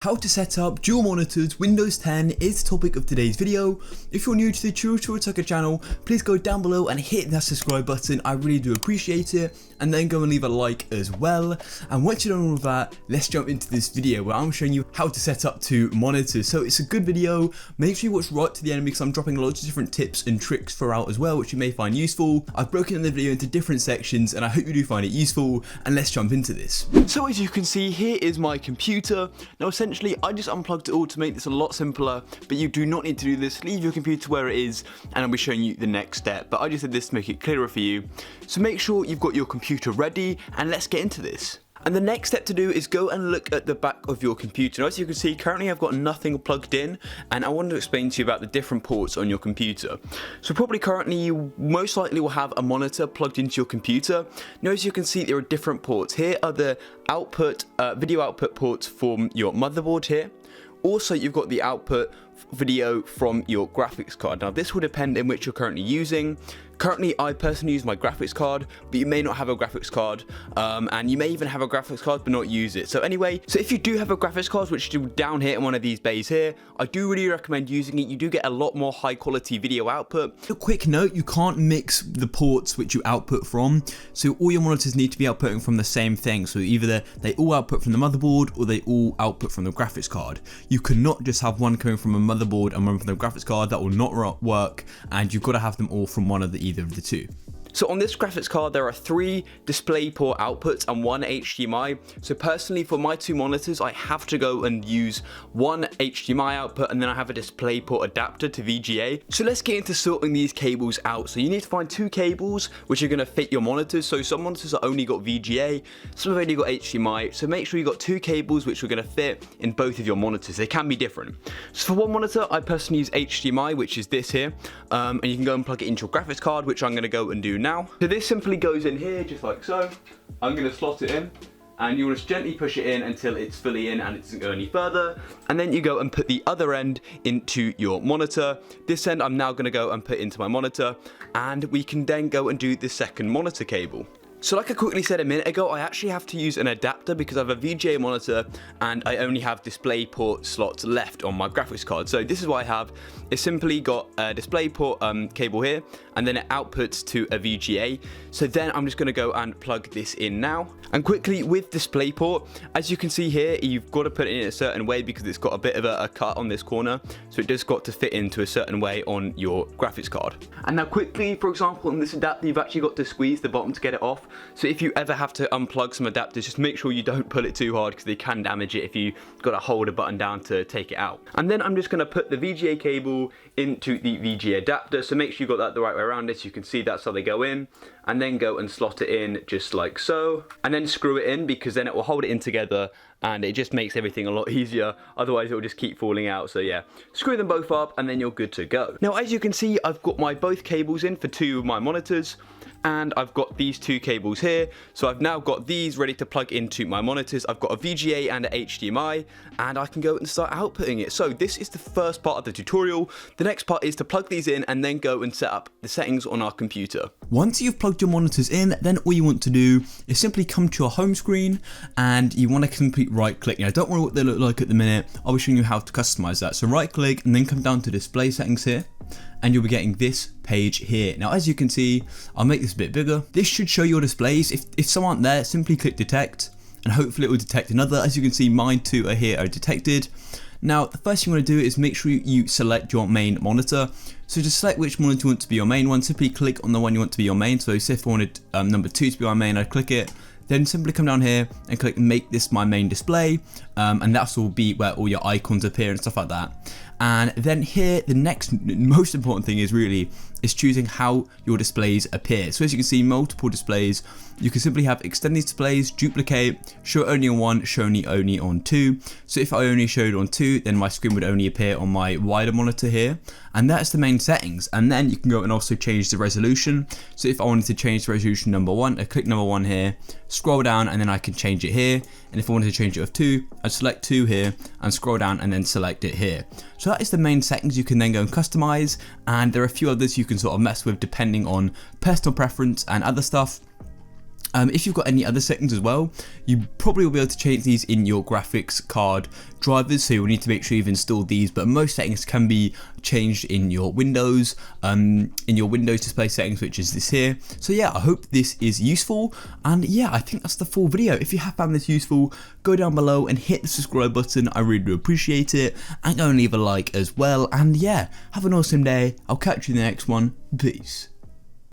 How to set up dual monitors Windows 10 is the topic of today's video. If you're new to the TutorialTucker channel, please go down below and hit that subscribe button, I really do appreciate it, and then go and leave a like as well. And once you're done all of that, let's jump into this video where I'm showing you how to set up two monitors. So it's a good video, make sure you watch right to the end because I'm dropping loads of different tips and tricks throughout as well, which you may find useful. I've broken the video into different sections and I hope you do find it useful, and let's jump into this. So as you can see, here is my computer. Now essentially I just unplugged it all to make this a lot simpler, but you do not need to do this. Leave your computer where it is and I'll be showing you the next step, but I just did this to make it clearer for you. So make sure you've got your computer ready and let's get into this. And the next step to do is go and look at the back of your computer. Now, as you can see, currently I've got nothing plugged in, and I wanted to explain to you about the different ports on your computer. So probably currently you most likely will have a monitor plugged into your computer. Now, as you can see, there are different ports. Here are the output, video output ports from your motherboard here. Also, you've got the output video from your graphics card. Now, this will depend in which you're currently using. Currently, I personally use my graphics card, but you may not have a graphics card, and you may even have a graphics card but not use it. So anyway, so if you do have a graphics card, which is down here in one of these bays here, I do really recommend using it. You do get a lot more high quality video output. A quick note, you can't mix the ports which you output from, so all your monitors need to be outputting from the same thing. So either they all output from the motherboard or they all output from the graphics card. You cannot just have one coming from a motherboard and one from the graphics card. That will not work, and you've got to have them all from either of the two. So on this graphics card there are 3 DisplayPort outputs and 1 HDMI. So personally for my 2 monitors I have to go and use 1 HDMI output and then I have a DisplayPort adapter to VGA. So let's get into sorting these cables out. So you need to find 2 cables which are going to fit your monitors. So some monitors have only got VGA, some have only got HDMI. So make sure you got 2 cables which are going to fit in both of your monitors. They can be different. So for one monitor I personally use HDMI, which is this here, and you can go and plug it into your graphics card, which I'm going to go and do now. So this simply goes in here just like so. I'm going to slot it in and you want to gently push it in until it's fully in and it doesn't go any further, and then you go and put the other end into your monitor. This end I'm now going to go and put into my monitor, and we can then go and do the second monitor cable. So like I quickly said a minute ago, I actually have to use an adapter because I have a VGA monitor and I only have DisplayPort slots left on my graphics card. So this is what I have. It's simply got a DisplayPort cable here, and then it outputs to a VGA. So then I'm just going to go and plug this in now. And quickly with DisplayPort, as you can see here, you've got to put it in a certain way because it's got a bit of a cut on this corner. So it just got to fit into a certain way on your graphics card. And now quickly, for example, on this adapter, you've actually got to squeeze the bottom to get it off. So if you ever have to unplug some adapters, just make sure you don't pull it too hard because they can damage it if you got to hold a button down to take it out. And then I'm just going to put the VGA cable into the VGA adapter. So make sure you got that the right way around it. So you can see that's how they go in, and then go and slot it in just like so, and then screw it in because then it will hold it in together and it just makes everything a lot easier. Otherwise it will just keep falling out. So yeah, screw them both up and then you're good to go. Now as you can see, I've got my both cables in for 2 of my monitors, and I've got these 2 cables here. So I've now got these ready to plug into my monitors. I've got a VGA and a HDMI, and I can go and start outputting it. So this is the first part of the tutorial. The next part is to plug these in and then go and set up the settings on our computer. Once you've plugged your monitors in, then all you want to do is simply come to your home screen and you want to simply right click. Now don't worry what they look like at the minute, I'll be showing you how to customize that. So right click and then come down to display settings here, and you'll be getting this page here. Now as you can see, I'll make this a bit bigger. This should show your displays. If some aren't there, simply click detect and hopefully it will detect another. As you can see, mine 2 are here, are detected. Now the first thing you want to do is make sure you select your main monitor. So to select which monitor you want to be your main one, simply click on the one you want to be your main. So say if I wanted number 2 to be my main, I'd click it. Then simply come down here and click make this my main display, and that will be where all your icons appear and stuff like that. And then here, the next most important thing is choosing how your displays appear. So as you can see, multiple displays. You can simply have extend these displays, duplicate, show only on 1, show only on 2. So if I only showed on 2, then my screen would only appear on my wider monitor here. And that's the main settings. And then you can go and also change the resolution. So if I wanted to change the resolution number 1, I click number 1 here, scroll down, and then I can change it here. And if I wanted to change it of 2, I'd select 2 here and scroll down and then select it here. So that is the main settings you can then go and customize. And there are a few others you can sort of mess with depending on personal preference and other stuff. If you've got any other settings as well, you probably will be able to change these in your graphics card drivers, so you'll need to make sure you've installed these, but most settings can be changed in your Windows display settings, which is this here. So yeah, I hope this is useful, and yeah, I think that's the full video. If you have found this useful, go down below and hit the subscribe button, I really do appreciate it, and go and leave a like as well, and yeah, have an awesome day. I'll catch you in the next one. Peace.